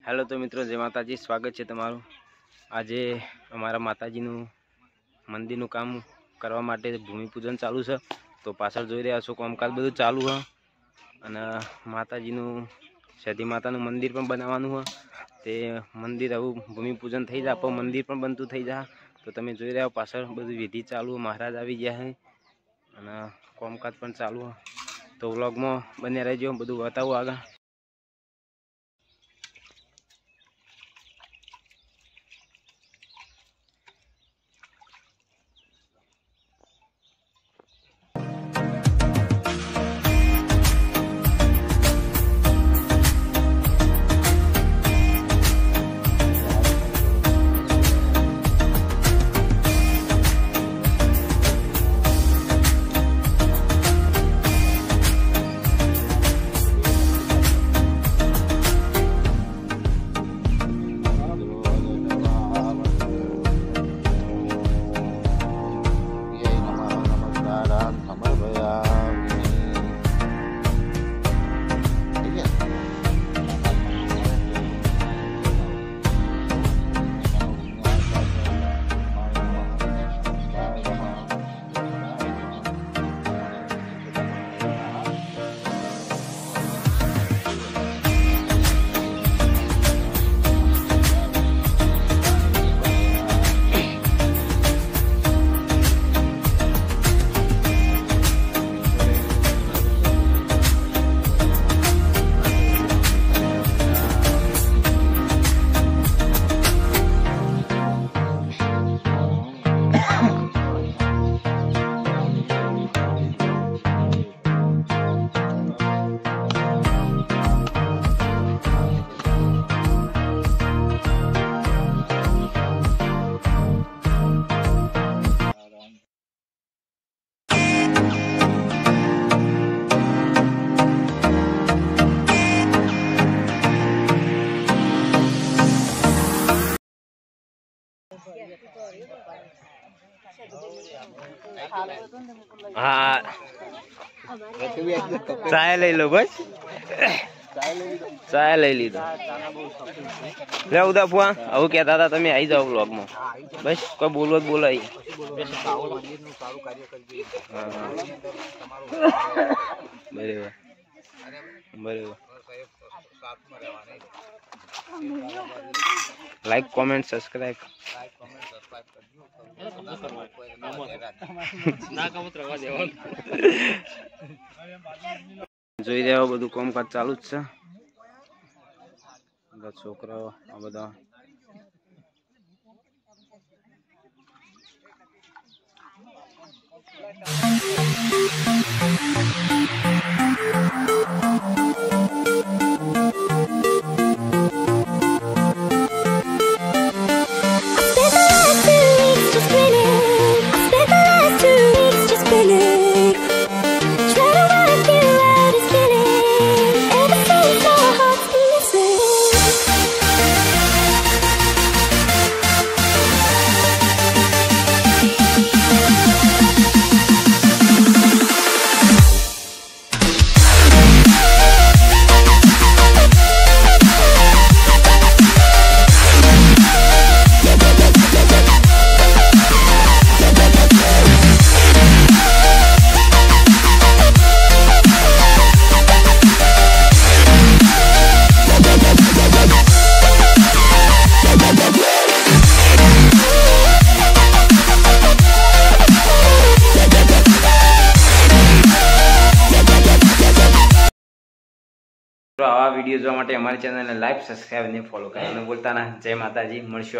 Hello तो मित्रों जय माताजी, स्वागत है तमारू। आज अमरा माताजीनु मंदिरनु काम करवा माटे भूमिपूजन चालू है। तो पाछळ जोई रह्या छो कामकाज बधुं चालू है अने माताजीनु सती मातानु मंदिर पण बनाववानुं है। ते मंदिर हवे भूमिपूजन थई जाए पण मंदिर पण बनतुं थई जाए। तो तमे जोई रह्या पाछळ बधुं विधि चालू, महाराज आवी गया है अने कामकाज पण चालू है। तो व्लॉगमां बने रहेजो, बधुं बतावुं आगळ। हाँ चाय ले लो बस, चाय ले ली तो ले उदा फुआ अब कहता था तमे आई जाओ व्लॉग में। बस कोई बोलो तो बोला ही बराबर बराबर। लाइक कमेंट सब्सक्राइब જોઈ રહ્યા બધું કામકાજ ચાલુ જ છે। બધા છોકરાઓ આ બધા आवा वीडियो जोवा माटे अमारी चेनल ने लाइक सब्सक्राइब ने फॉलो करवानुं भूलता ना। जय माताजी, मळशुं।